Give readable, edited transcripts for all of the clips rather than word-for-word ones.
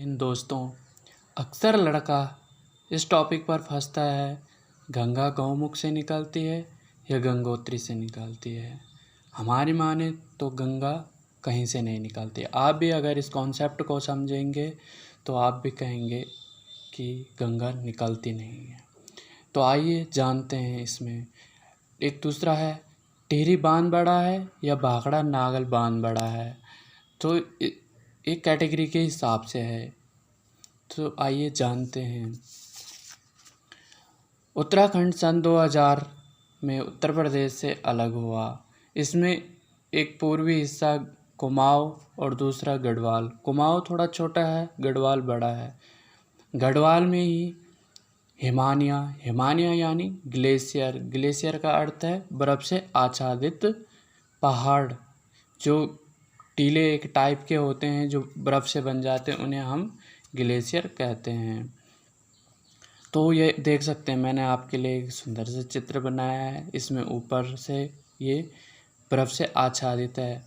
इन दोस्तों, अक्सर लड़का इस टॉपिक पर फंसता है, गंगा गौमुख से निकलती है या गंगोत्री से निकलती है। हमारी माने तो गंगा कहीं से नहीं निकलती। आप भी अगर इस कॉन्सेप्ट को समझेंगे तो आप भी कहेंगे कि गंगा निकलती नहीं है। तो आइए जानते हैं इसमें। एक दूसरा है, टिहरी बांध बड़ा है या भाखड़ा नागल बांध बड़ा है। तो एक कैटेगरी के हिसाब से है। तो आइए जानते हैं। उत्तराखंड सन 2000 में उत्तर प्रदेश से अलग हुआ। इसमें एक पूर्वी हिस्सा कुमाऊं और दूसरा गढ़वाल। कुमाऊं थोड़ा छोटा है, गढ़वाल बड़ा है। गढ़वाल में ही हिमानिया यानी ग्लेशियर। ग्लेशियर का अर्थ है बर्फ़ से आच्छादित पहाड़। जो टीले एक टाइप के होते हैं जो बर्फ़ से बन जाते हैं, उन्हें हम ग्लेशियर कहते हैं। तो ये देख सकते हैं, मैंने आपके लिए एक सुंदर से चित्र बनाया है। इसमें ऊपर से ये बर्फ़ से आच्छादित है।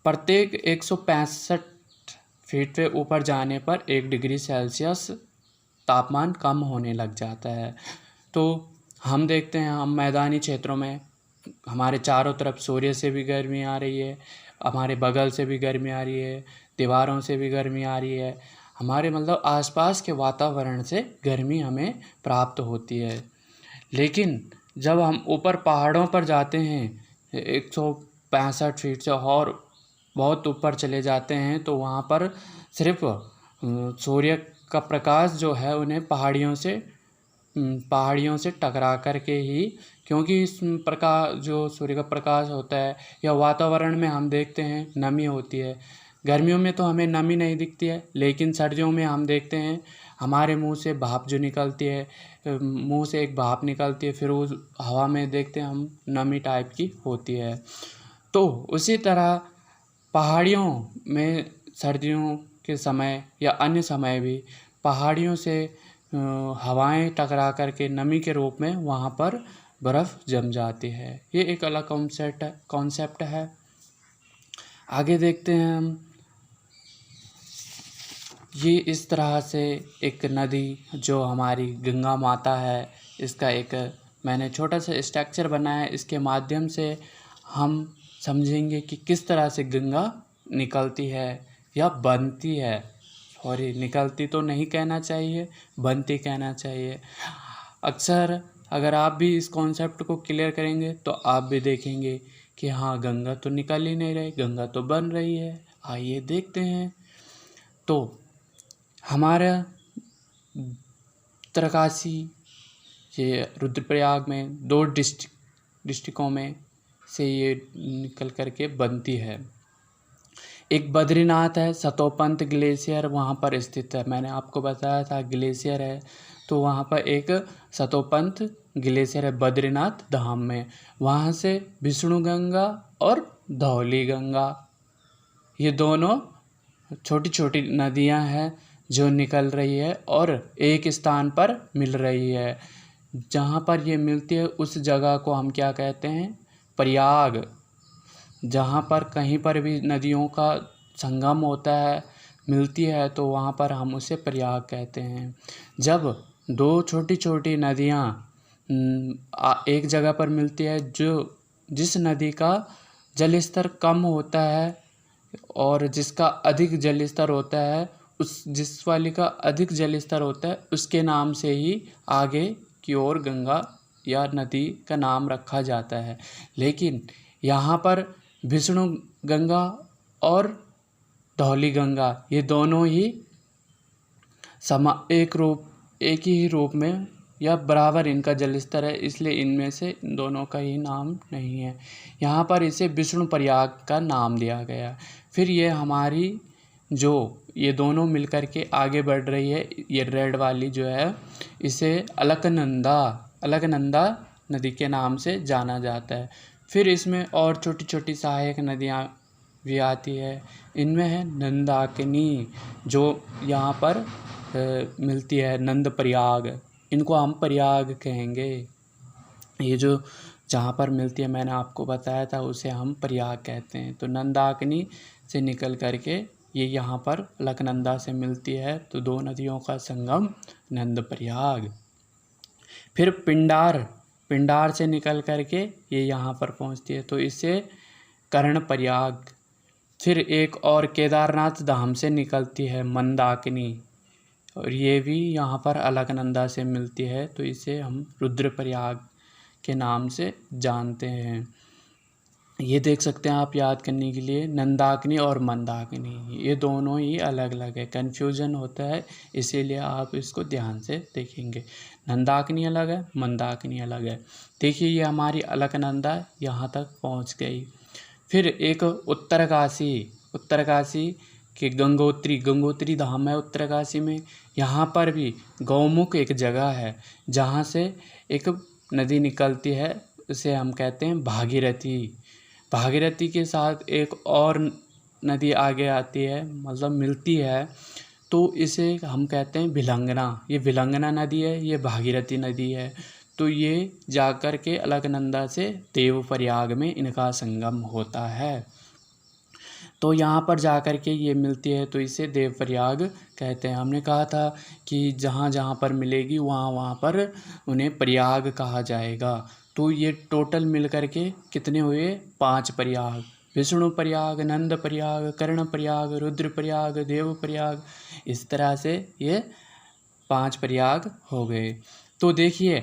प्रत्येक 165 फीट पे ऊपर जाने पर 1 डिग्री सेल्सियस तापमान कम होने लग जाता है। तो हम देखते हैं, हम मैदानी क्षेत्रों में हमारे चारों तरफ सूर्य से भी गर्मी आ रही है, हमारे बगल से भी गर्मी आ रही है, दीवारों से भी गर्मी आ रही है। हमारे मतलब आसपास के वातावरण से गर्मी हमें प्राप्त होती है। लेकिन जब हम ऊपर पहाड़ों पर जाते हैं 165 फीट से और बहुत ऊपर चले जाते हैं, तो वहाँ पर सिर्फ सूर्य का प्रकाश जो है उन्हें पहाड़ियों से टकरा कर के ही, क्योंकि इस प्रकाश जो सूर्य का प्रकाश होता है या वातावरण में हम देखते हैं नमी होती है। गर्मियों में तो हमें नमी नहीं दिखती है, लेकिन सर्दियों में हम देखते हैं हमारे मुंह से भाप जो निकलती है, मुंह से एक भाप निकलती है, फिर उस हवा में देखते हैं हम नमी टाइप की होती है। तो उसी तरह पहाड़ियों में सर्दियों के समय या अन्य समय भी पहाड़ियों से हवाएं टकरा करके नमी के रूप में वहाँ पर बर्फ़ जम जाती है। ये एक अलग कॉन्सेप्ट है। आगे देखते हैं हम। ये इस तरह से एक नदी जो हमारी गंगा माता है, इसका एक मैंने छोटा सा स्ट्रक्चर बनाया है। इसके माध्यम से हम समझेंगे कि किस तरह से गंगा निकलती है या बनती है। सॉरी, निकलती तो नहीं कहना चाहिए, बनती कहना चाहिए। अक्सर अगर आप भी इस कॉन्सेप्ट को क्लियर करेंगे तो आप भी देखेंगे कि हाँ, गंगा तो निकल ही नहीं रही, गंगा तो बन रही है। आइए देखते हैं। तो हमारा उत्तरकाशी, ये रुद्रप्रयाग में 2 डिस्ट्रिक्टों में से ये निकल करके बनती है। एक बद्रीनाथ है, सतोपंत ग्लेशियर वहाँ पर स्थित है। मैंने आपको बताया था ग्लेशियर है, तो वहाँ पर एक सतोपंत ग्लेशियर है बद्रीनाथ धाम में। वहाँ से विष्णु गंगा और धौली गंगा, ये दोनों छोटी छोटी नदियाँ हैं जो निकल रही है और एक स्थान पर मिल रही है। जहाँ पर ये मिलती है उस जगह को हम क्या कहते हैं? प्रयाग। जहाँ पर कहीं पर भी नदियों का संगम होता है, मिलती है, तो वहाँ पर हम उसे प्रयाग कहते हैं। जब 2 छोटी छोटी नदियाँ एक जगह पर मिलती है, जिस नदी का जल स्तर कम होता है और जिसका अधिक जल स्तर होता है, जिस वाली का अधिक जल स्तर होता है, उसके नाम से ही आगे की ओर गंगा या नदी का नाम रखा जाता है। लेकिन यहाँ पर विष्णु गंगा और धौली गंगा, ये दोनों ही एक ही रूप में या बराबर इनका जल स्तर है, इसलिए इनमें से इन दोनों का ही नाम नहीं है। यहाँ पर इसे विष्णु प्रयाग का नाम दिया गया। फिर ये हमारी जो ये दोनों मिलकर के आगे बढ़ रही है, ये रेड वाली जो है, इसे अलकनंदा नदी के नाम से जाना जाता है। फिर इसमें और छोटी छोटी सहायक नदियाँ भी आती है। इनमें है नंदाकिनी, जो यहाँ पर मिलती है, नंद प्रयाग, इनको हम प्रयाग कहेंगे। ये जो जहाँ पर मिलती है, मैंने आपको बताया था, उसे हम प्रयाग कहते हैं। तो नंदाकिनी से निकल करके ये यहाँ पर अलकनंदा से मिलती है, तो दो नदियों का संगम नंद प्रयाग। फिर पिंडार से निकल करके ये यहाँ पर पहुँचती है, तो इसे कर्ण प्रयाग। फिर एक और केदारनाथ धाम से निकलती है मंदाकिनी, और ये भी यहाँ पर अलकनंदा से मिलती है, तो इसे हम रुद्रप्रयाग के नाम से जानते हैं। ये देख सकते हैं आप याद करने के लिए, नंदाकिनी और मंदाकिनी ये दोनों ही अलग अलग है, कन्फ्यूजन होता है, इसीलिए आप इसको ध्यान से देखेंगे। नंदाकिनी अलग है, मंदाकिनी अलग है। देखिए ये हमारी अलकनंदा यहाँ तक पहुँच गई। फिर एक उत्तरकाशी के गंगोत्री धाम है उत्तरकाशी में। यहाँ पर भी गौमुख एक जगह है जहाँ से एक नदी निकलती है, उसे हम कहते हैं भागीरथी के साथ एक और नदी आगे आती है, मतलब मिलती है, तो इसे हम कहते हैं भिलंगना। ये भिलंगना नदी है, ये भागीरथी नदी है, तो ये जाकर के अलकनंदा से देवप्रयाग में इनका संगम होता है। तो यहाँ पर जाकर के ये मिलती है, तो इसे देवप्रयाग कहते हैं। हमने कहा था कि जहाँ जहाँ पर मिलेगी वहाँ पर उन्हें प्रयाग कहा जाएगा। तो ये टोटल मिल करके कितने हुए? 5 प्रयाग, विष्णु प्रयाग, नंद प्रयाग, कर्ण प्रयाग, रुद्र प्रयाग, देव प्रयाग, इस तरह से ये 5 प्रयाग हो गए। तो देखिए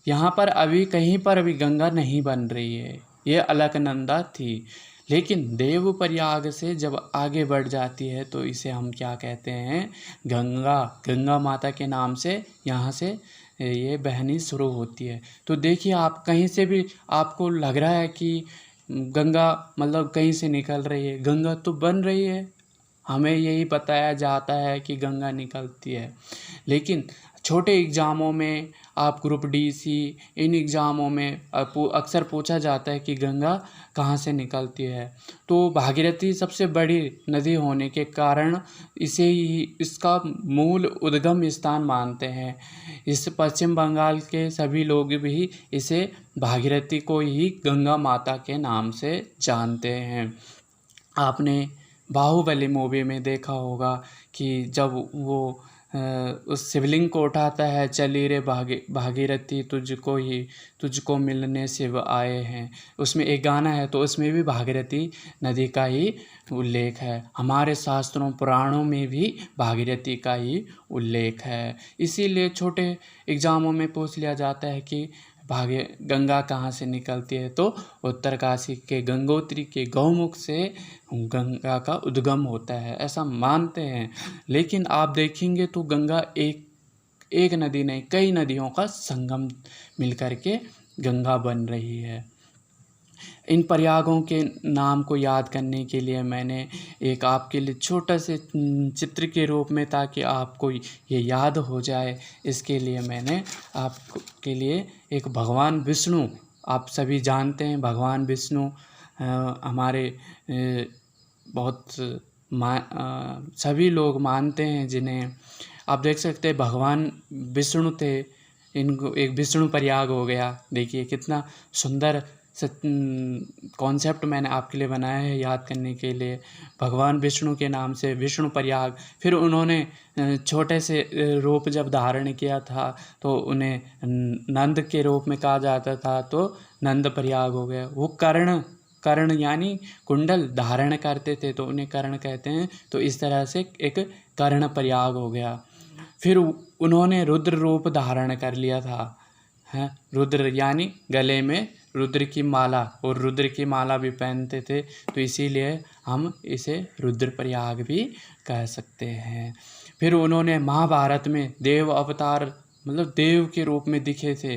यहाँ पर अभी कहीं पर अभी गंगा नहीं बन रही है, ये अलकनंदा थी, लेकिन देवप्रयाग से जब आगे बढ़ जाती है तो इसे हम क्या कहते हैं? गंगा माता के नाम से यहाँ से ये बहनी शुरू होती है। तो देखिए आप कहीं से भी आपको लग रहा है कि गंगा मतलब कहीं से निकल रही है, गंगा तो बन रही है, हमें यही बताया जाता है कि गंगा निकलती है, लेकिन छोटे एग्ज़ामों में आप ग्रुप डी सी इन एग्ज़ामों में अक्सर पूछा जाता है कि गंगा कहाँ से निकलती है। तो भागीरथी सबसे बड़ी नदी होने के कारण इसे ही इसका मूल उद्गम स्थान मानते हैं। इस पश्चिम बंगाल के सभी लोग भी इसे भागीरथी को ही गंगा माता के नाम से जानते हैं। आपने बाहुबली मूवी में देखा होगा कि जब वो उस शिवलिंग को उठाता है, चली रे भागीरथी तुझको मिलने शिव आए हैं, उसमें एक गाना है, तो उसमें भी भागीरथी नदी का ही उल्लेख है। हमारे शास्त्रों पुराणों में भी भागीरथी का ही उल्लेख है। इसीलिए छोटे एग्ज़ामों में पूछ लिया जाता है कि गंगा कहाँ से निकलती है, तो उत्तरकाशी के गंगोत्री के गौमुख से गंगा का उद्गम होता है, ऐसा मानते हैं। लेकिन आप देखेंगे तो गंगा एक नदी नहीं, कई नदियों का संगम मिलकर के गंगा बन रही है। इन प्रयागों के नाम को याद करने के लिए मैंने एक आपके लिए छोटा से चित्र के रूप में, ताकि आपको ये याद हो जाए, इसके लिए मैंने आपके लिए एक भगवान विष्णु, आप सभी जानते हैं भगवान विष्णु हमारे बहुत सभी लोग मानते हैं, जिन्हें आप देख सकते हैं भगवान विष्णु थे, इनको एक विष्णु प्रयाग हो गया। देखिए कितना सुंदर कॉन्सेप्ट मैंने आपके लिए बनाया है याद करने के लिए। भगवान विष्णु के नाम से विष्णु प्रयाग। फिर उन्होंने छोटे से रूप जब धारण किया था तो उन्हें नंद के रूप में कहा जाता था, तो नंद प्रयाग हो गया। वो कर्ण यानी कुंडल धारण करते थे, तो उन्हें कर्ण कहते हैं, तो इस तरह से एक कर्ण प्रयाग हो गया। फिर उन्होंने रुद्र रूप धारण कर लिया था, हैं, रुद्र यानी गले में रुद्र की माला, और रुद्र की माला भी पहनते थे, तो इसीलिए हम इसे रुद्रप्रयाग भी कह सकते हैं। फिर उन्होंने महाभारत में देव अवतार, मतलब देव के रूप में दिखे थे।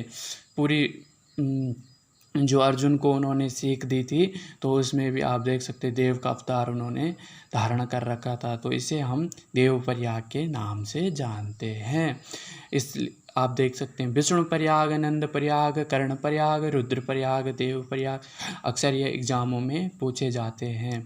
पूरी जो अर्जुन को उन्होंने सीख दी थी, तो उसमें भी आप देख सकते देव का अवतार उन्होंने धारण कर रखा था, तो इसे हम देवप्रयाग के नाम से जानते हैं। इस आप देख सकते हैं विष्णु प्रयाग, नंद प्रयाग, कर्ण प्रयाग, रुद्र प्रयाग, देव प्रयाग, अक्सर ये एग्ज़ामों में पूछे जाते हैं।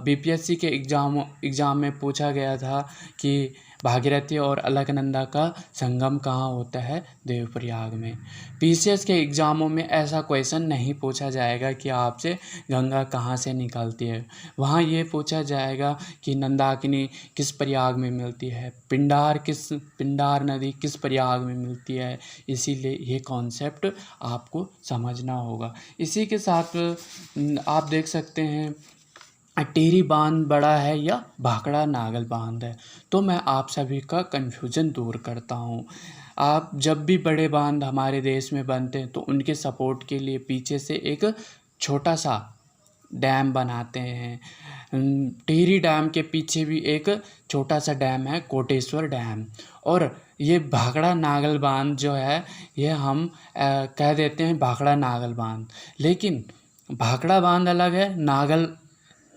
बीपीएससी के एग्ज़ाम में पूछा गया था कि भागीरथी और अलकनंदा का संगम कहाँ होता है, देवप्रयाग में। पीसीएस के एग्ज़ामों में ऐसा क्वेश्चन नहीं पूछा जाएगा कि आपसे गंगा कहाँ से निकलती है, वहाँ ये पूछा जाएगा कि मंदाकिनी किस प्रयाग में मिलती है, पिंडार नदी किस प्रयाग में मिलती है। इसीलिए ये कॉन्सेप्ट आपको समझना होगा। इसी के साथ आप देख सकते हैं टिहरी बांध बड़ा है या भाखड़ा नागल बांध है। तो मैं आप सभी का कन्फ्यूजन दूर करता हूँ। आप जब भी बड़े बांध हमारे देश में बनते हैं तो उनके सपोर्ट के लिए पीछे से एक छोटा सा डैम बनाते हैं। टिहरी डैम के पीछे भी एक छोटा सा डैम है, कोटेश्वर डैम। और ये भाखड़ा नागल बांध जो है ये हम कह देते हैं भाखड़ा नागल बांध, लेकिन भाखड़ा बांध अलग है,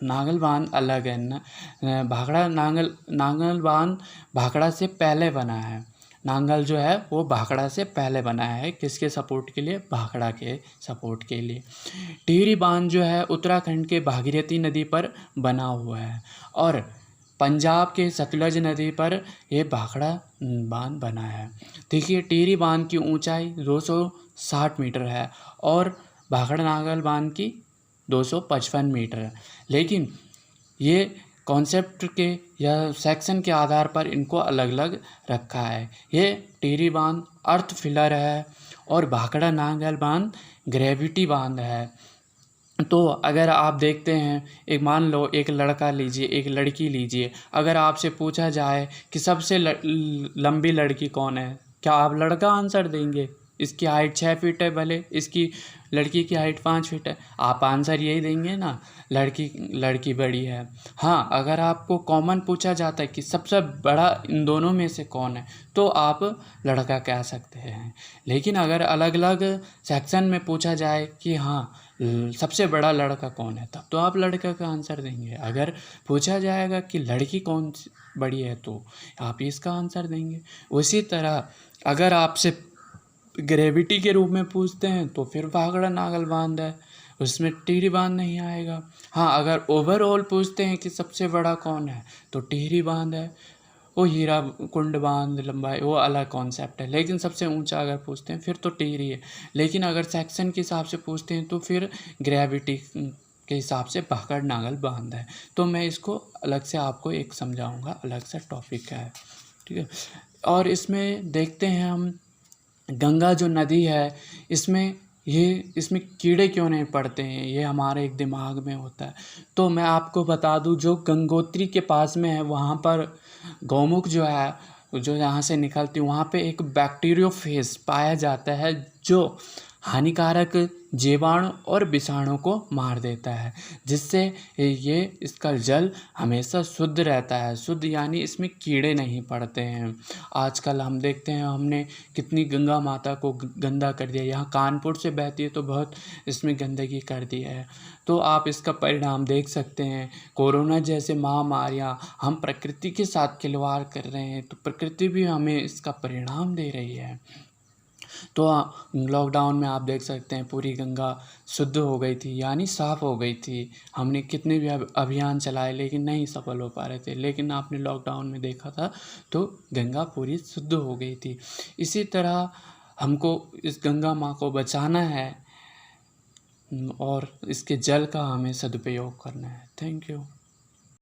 नागल बांध अलग है ना। भाखड़ा नागल बांध भाखड़ा से पहले बना है, नांगल जो है वो भाखड़ा से पहले बना है। किसके सपोर्ट के लिए, भाखड़ा के सपोर्ट के लिए। टिहरी बांध जो है उत्तराखंड के भागीरथी नदी पर बना हुआ है और पंजाब के सतलज नदी पर ये भाखड़ा बांध बना है। देखिए टिहरी बांध की ऊंचाई 260 मीटर है और भाखड़ा नागल बांध की 255 मीटर है। लेकिन ये कॉन्सेप्ट के या सेक्शन के आधार पर इनको अलग अलग रखा है। ये टिहरी बांध अर्थ फिलर है और भाखड़ा नागल बांध ग्रेविटी बांध है। तो अगर आप देखते हैं, एक मान लो एक लड़का लीजिए, एक लड़की लीजिए, अगर आपसे पूछा जाए कि सबसे लंबी लड़की कौन है, क्या आप लड़का आंसर देंगे? इसकी हाइट 6 फीट है, भले इसकी लड़की की हाइट 5 फीट है, आप आंसर यही देंगे ना, लड़की बड़ी है। हाँ, अगर आपको कॉमन पूछा जाता है कि सबसे बड़ा इन दोनों में से कौन है, तो आप लड़का कह सकते हैं। लेकिन अगर अलग अलग सेक्शन में पूछा जाए कि हाँ सबसे बड़ा लड़का कौन है, तब तो आप लड़का का आंसर देंगे। अगर पूछा जाएगा कि लड़की कौन बड़ी है, तो आप इसका आंसर देंगे। उसी तरह अगर आपसे ग्रेविटी के रूप में पूछते हैं तो फिर भाखड़ा नागल बांध है, उसमें टिहरी बांध नहीं आएगा। हाँ, अगर ओवरऑल पूछते हैं कि सबसे बड़ा कौन है, तो टिहरी बांध है। वो हीरा कुंड बांध लंबाई वो अलग कॉन्सेप्ट है, लेकिन सबसे ऊंचा अगर पूछते हैं फिर तो टिहरी है। लेकिन अगर सेक्शन के हिसाब से पूछते हैं तो फिर ग्रेविटी के हिसाब से भाखड़ा नागल बांध है। तो मैं इसको अलग से आपको एक समझाऊंगा, अलग सा टॉपिक है, ठीक है। और इसमें देखते हैं हम गंगा जो नदी है, इसमें कीड़े क्यों नहीं पड़ते हैं, ये हमारे एक दिमाग में होता है। तो मैं आपको बता दूं, जो गंगोत्री के पास में है वहाँ पर गौमुख जो है, जो यहाँ से निकलती, वहाँ पे एक बैक्टीरियोफेज पाया जाता है जो हानिकारक जीवाणु और विषाणु को मार देता है, जिससे ये इसका जल हमेशा शुद्ध रहता है। शुद्ध यानी इसमें कीड़े नहीं पड़ते हैं। आजकल हम देखते हैं, हमने कितनी गंगा माता को गंदा कर दिया। यहाँ कानपुर से बहती है तो बहुत इसमें गंदगी कर दी है। तो आप इसका परिणाम देख सकते हैं। कोरोना जैसे महामारियाँ, हम प्रकृति के साथ खिलवाड़ कर रहे हैं तो प्रकृति भी हमें इसका परिणाम दे रही है। तो लॉकडाउन में आप देख सकते हैं पूरी गंगा शुद्ध हो गई थी, यानी साफ़ हो गई थी। हमने कितने भी अभियान चलाए लेकिन नहीं सफल हो पा रहे थे, लेकिन आपने लॉकडाउन में देखा था तो गंगा पूरी शुद्ध हो गई थी। इसी तरह हमको इस गंगा माँ को बचाना है और इसके जल का हमें सदुपयोग करना है। Thank you.